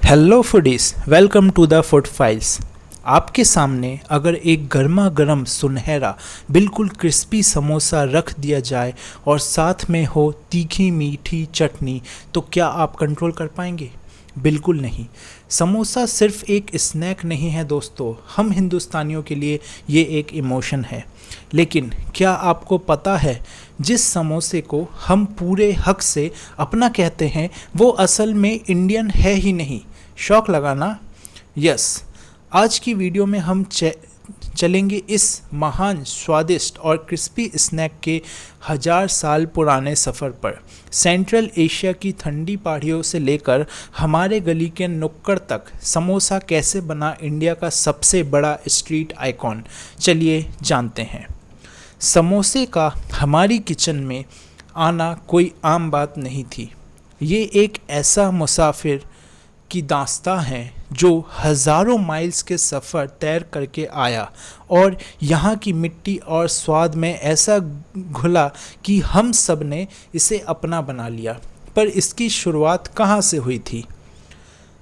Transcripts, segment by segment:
Hello foodies, welcome to the food files. आपके सामने अगर एक गर्मा गर्म सुनहरा बिल्कुल क्रिस्पी समोसा रख दिया जाए और साथ में हो तीखी मीठी चटनी, तो क्या आप कंट्रोल कर पाएंगे? बिल्कुल नहीं। समोसा सिर्फ एक स्नैक नहीं है दोस्तों, हम हिंदुस्तानियों के लिए ये एक इमोशन है। लेकिन क्या आपको पता है, जिस समोसे को हम पूरे हक से अपना कहते हैं वो असल में इंडियन है ही नहीं। शौक लगाना। यस, आज की वीडियो में हम चलेंगे इस महान, स्वादिष्ट और क्रिस्पी स्नैक के 1000 साल पुराने सफ़र पर। सेंट्रल एशिया की ठंडी पहाड़ियों से लेकर हमारे गली के नुक्कड़ तक समोसा कैसे बना इंडिया का सबसे बड़ा स्ट्रीट आइकॉन। चलिए जानते हैं। समोसे का हमारी किचन में आना कोई आम बात नहीं थी। ये एक ऐसा मुसाफिर की दास्तां है जो हज़ारों माइल्स के सफ़र तैर करके आया और यहाँ की मिट्टी और स्वाद में ऐसा घुला कि हम सब ने इसे अपना बना लिया। पर इसकी शुरुआत कहाँ से हुई थी?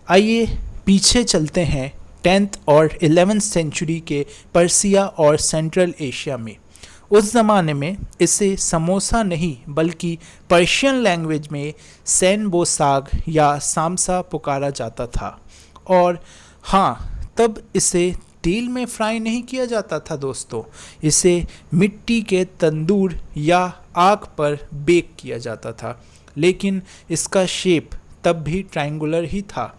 आइए पीछे चलते हैं 10th और 11th सेंचुरी के पर्सिया और सेंट्रल एशिया में। उस ज़माने में इसे समोसा नहीं बल्कि पर्शियन लैंग्वेज में सैनबोसाग या सामसा पुकारा जाता था। और हाँ, तब इसे तेल में फ्राई नहीं किया जाता था दोस्तों, इसे मिट्टी के तंदूर या आग पर बेक किया जाता था। लेकिन इसका शेप तब भी ट्रायंगुलर ही था,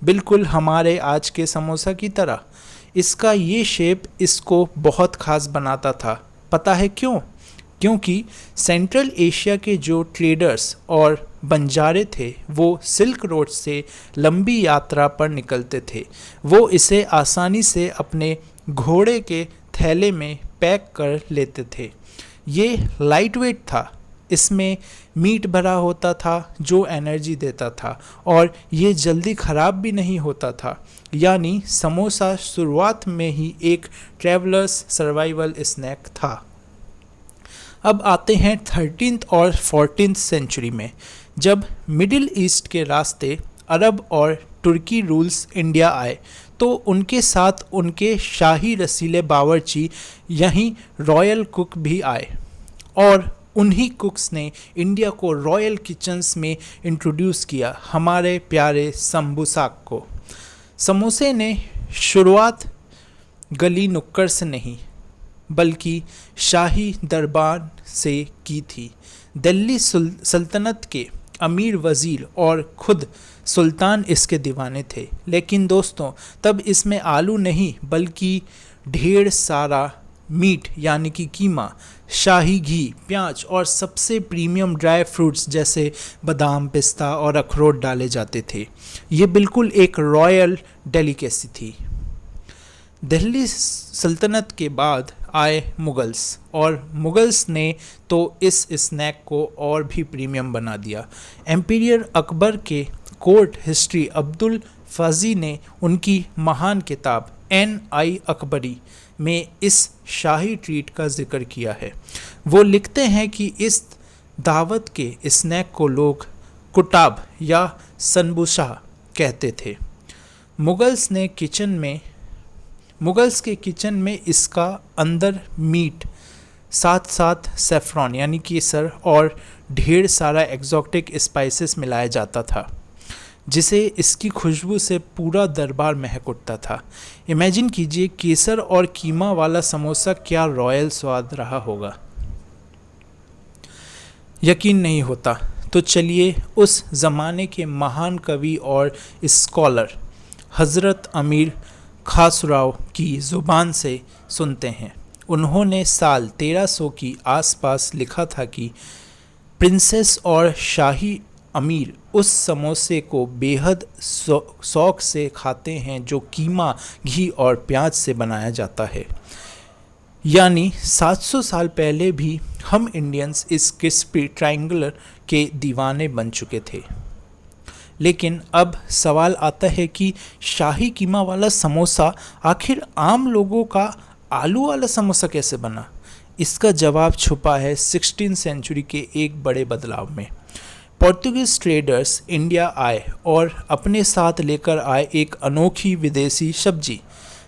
बिल्कुल हमारे आज के समोसा की तरह। इसका ये शेप इसको बहुत ख़ास बनाता था। पता है क्यों? क्योंकि सेंट्रल एशिया के जो ट्रेडर्स और बंजारे थे वो सिल्क रोड से लंबी यात्रा पर निकलते थे। वो इसे आसानी से अपने घोड़े के थैले में पैक कर लेते थे। ये लाइट वेट था, इसमें मीट भरा होता था जो एनर्जी देता था, और ये जल्दी ख़राब भी नहीं होता था। यानी समोसा शुरुआत में ही एक ट्रैवलर्स सर्वाइवल स्नैक था। अब आते हैं 13th और 14th सेंचुरी में, जब मिडिल ईस्ट के रास्ते अरब और तुर्की रूल्स इंडिया आए, तो उनके साथ उनके शाही रसीले बावर्ची यहीं रॉयल कुक भी आए, और उन्हीं कुक्स ने इंडिया को रॉयल किचन्स में इंट्रोड्यूस किया, हमारे प्यारे समोसाक को। समोसे ने शुरुआत गली नुक्कड़ से नहीं बल्कि शाही दरबार से की थी। दिल्ली सल्तनत के अमीर वज़ीर और खुद सुल्तान इसके दीवाने थे। लेकिन दोस्तों, तब इसमें आलू नहीं बल्कि ढेर सारा मीट यानी कि कीमा, शाही घी, प्याज और सबसे प्रीमियम ड्राई फ्रूट्स जैसे बादाम, पिस्ता और अखरोट डाले जाते थे। ये बिल्कुल एक रॉयल डेलिकेसी थी। दिल्ली सल्तनत के बाद आए मुग़ल्स, और मुग़ल्स ने तो इस स्नैक को और भी प्रीमियम बना दिया। एम्पीरियर अकबर के कोर्ट हिस्ट्री अब्दुल फज़ी ने उनकी महान किताब एन.आई. अकबरी में इस शाही ट्रीट का जिक्र किया है। वो लिखते हैं कि इस दावत के स्नैक को लोग कुटाब या सनबुशा कहते थे। मुग़ल्स के किचन में इसका अंदर मीट, साथ साथ सेफ्रॉन यानी केसर और ढेर सारा एक्जोटिक स्पाइसेस मिलाया जाता था, जिसे इसकी खुशबू से पूरा दरबार महक उठता था। इमेजिन कीजिए, केसर और कीमा वाला समोसा क्या रॉयल स्वाद रहा होगा। यकीन नहीं होता? तो चलिए उस ज़माने के महान कवि और स्कॉलर हज़रत अमीर खासराव की ज़ुबान से सुनते हैं। उन्होंने साल 1300 की आसपास लिखा था कि प्रिंसेस और शाही अमीर उस समोसे को बेहद शौक से खाते हैं जो कीमा, घी और प्याज से बनाया जाता है। यानी 700 साल पहले भी हम इंडियंस इस क्रिस्पी ट्रायंगुलर के दीवाने बन चुके थे। लेकिन अब सवाल आता है कि शाही कीमा वाला समोसा आखिर आम लोगों का आलू वाला समोसा कैसे बना? इसका जवाब छुपा है 16th सेंचुरी के एक बड़े बदलाव में। पोर्तुगीज ट्रेडर्स इंडिया आए और अपने साथ लेकर आए एक अनोखी विदेशी सब्जी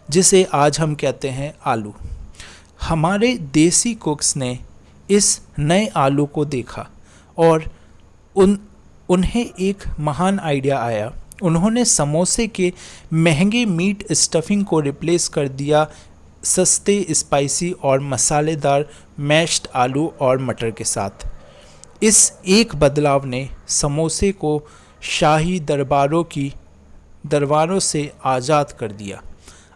जिसे आज हम कहते हैं आलू। हमारे देसी कुक्स ने इस नए आलू को देखा और उन्हें एक महान आइडिया आया। उन्होंने समोसे के महंगे मीट स्टफिंग को रिप्लेस कर दिया सस्ते स्पाइसी और मसालेदार मैश्ड आलू और मटर के साथ। इस एक बदलाव ने समोसे को शाही दरबारों से आज़ाद कर दिया।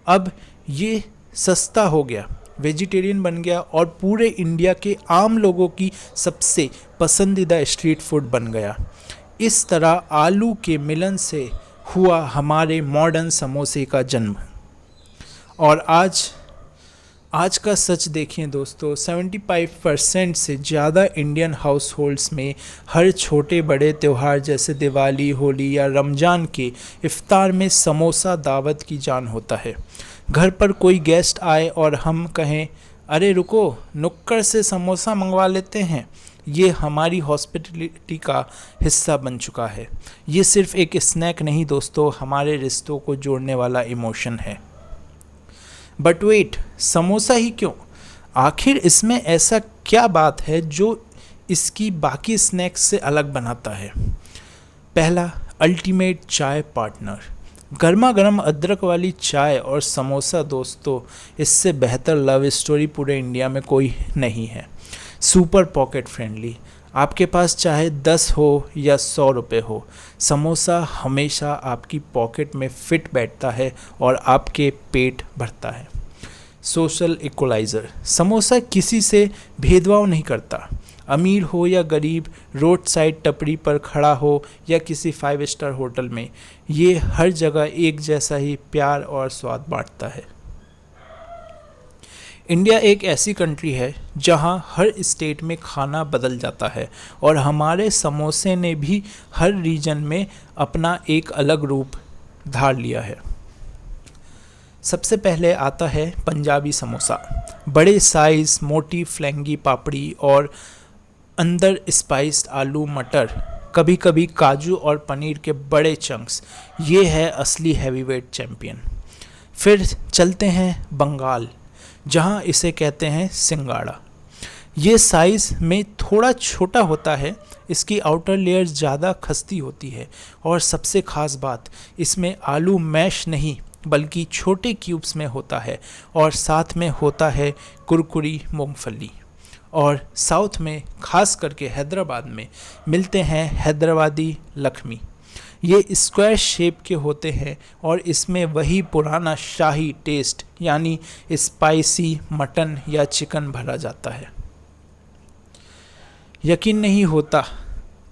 अब ये सस्ता हो गया, वेजिटेरियन बन गया और पूरे इंडिया के आम लोगों की सबसे पसंदीदा स्ट्रीट फूड बन गया। इस तरह आलू के मिलन से हुआ हमारे मॉडर्न समोसे का जन्म। और आज का सच देखें दोस्तों, 75% से ज़्यादा इंडियन हाउस होल्ड्स में हर छोटे बड़े त्यौहार जैसे दिवाली, होली या रमज़ान के इफ्तार में समोसा दावत की जान होता है। घर पर कोई गेस्ट आए और हम कहें, अरे रुको, नुक्कड़ से समोसा मंगवा लेते हैं, ये हमारी हॉस्पिटलिटी का हिस्सा बन चुका है। ये सिर्फ एक स्नैक नहीं दोस्तों, हमारे रिश्तों को जोड़ने वाला इमोशन है। बट वेट, समोसा ही क्यों? आखिर इसमें ऐसा क्या बात है जो इसकी बाकी स्नैक्स से अलग बनाता है? पहला, अल्टीमेट चाय पार्टनर। गर्मा गर्म अदरक वाली चाय और समोसा दोस्तों, इससे बेहतर लव स्टोरी पूरे इंडिया में कोई नहीं है। सुपर पॉकेट फ्रेंडली, आपके पास चाहे 10 हो या 100 रुपये हो, समोसा हमेशा आपकी पॉकेट में फिट बैठता है और आपके पेट भरता है। सोशल इक्वलाइज़र, समोसा किसी से भेदभाव नहीं करता। अमीर हो या गरीब, रोड साइड टपरी पर खड़ा हो या किसी 5 स्टार होटल में, ये हर जगह एक जैसा ही प्यार और स्वाद बांटता है। इंडिया एक ऐसी कंट्री है जहां हर स्टेट में खाना बदल जाता है और हमारे समोसे ने भी हर रीजन में अपना एक अलग रूप धार लिया है। सबसे पहले आता है पंजाबी समोसा। बड़े साइज़, मोटी फ्लैंगी पापड़ी और अंदर स्पाइस्ड आलू मटर, कभी कभी काजू और पनीर के बड़े चंक्स, ये है असली हैवीवेट चैम्पियन। फिर चलते हैं बंगाल, जहाँ इसे कहते हैं सिंगाड़ा। ये साइज़ में थोड़ा छोटा होता है, इसकी आउटर लेयर ज़्यादा खस्ती होती है और सबसे ख़ास बात, इसमें आलू मैश नहीं बल्कि छोटे क्यूब्स में होता है और साथ में होता है कुरकुरी मूंगफली। और साउथ में, खास करके हैदराबाद में, मिलते हैं हैदराबादी लखमी। ये स्क्वायर शेप के होते हैं और इसमें वही पुराना शाही टेस्ट यानी स्पाइसी मटन या चिकन भरा जाता है। यकीन नहीं होता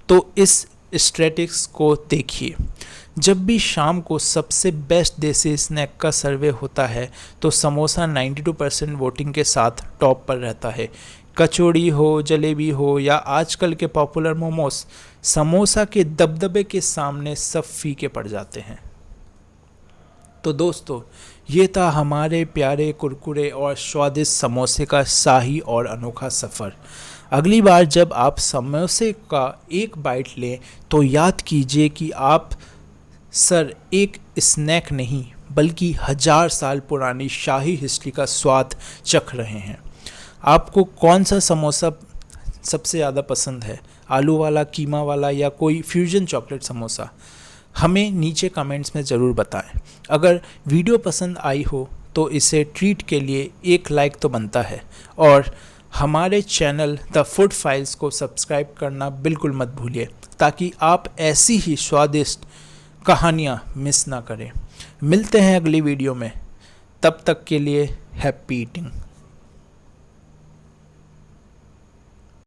तो इस स्ट्रेटिक्स को देखिए। जब भी शाम को सबसे बेस्ट देसी स्नैक का सर्वे होता है तो समोसा 92% वोटिंग के साथ टॉप पर रहता है। कचौड़ी हो, जलेबी हो या आजकल के पॉपुलर मोमोस, समोसा के दबदबे के सामने सब फीके पड़ जाते हैं। तो दोस्तों, ये था हमारे प्यारे कुरकुरे और स्वादिष्ट समोसे का शाही और अनोखा सफ़र। अगली बार जब आप समोसे का एक बाइट लें तो याद कीजिए कि आप सर एक स्नैक नहीं बल्कि 1000 साल पुरानी शाही हिस्ट्री का स्वाद चख रहे हैं। आपको कौन सा समोसा सबसे ज़्यादा पसंद है? आलू वाला, कीमा वाला या कोई फ्यूजन चॉकलेट समोसा? हमें नीचे कमेंट्स में ज़रूर बताएं। अगर वीडियो पसंद आई हो तो इसे ट्रीट के लिए एक लाइक तो बनता है और हमारे चैनल द फूड फाइल्स को सब्सक्राइब करना बिल्कुल मत भूलिए ताकि आप ऐसी ही स्वादिष्ट कहानियाँ मिस ना करें। मिलते हैं अगली वीडियो में, तब तक के लिए हैप्पी ईटिंग।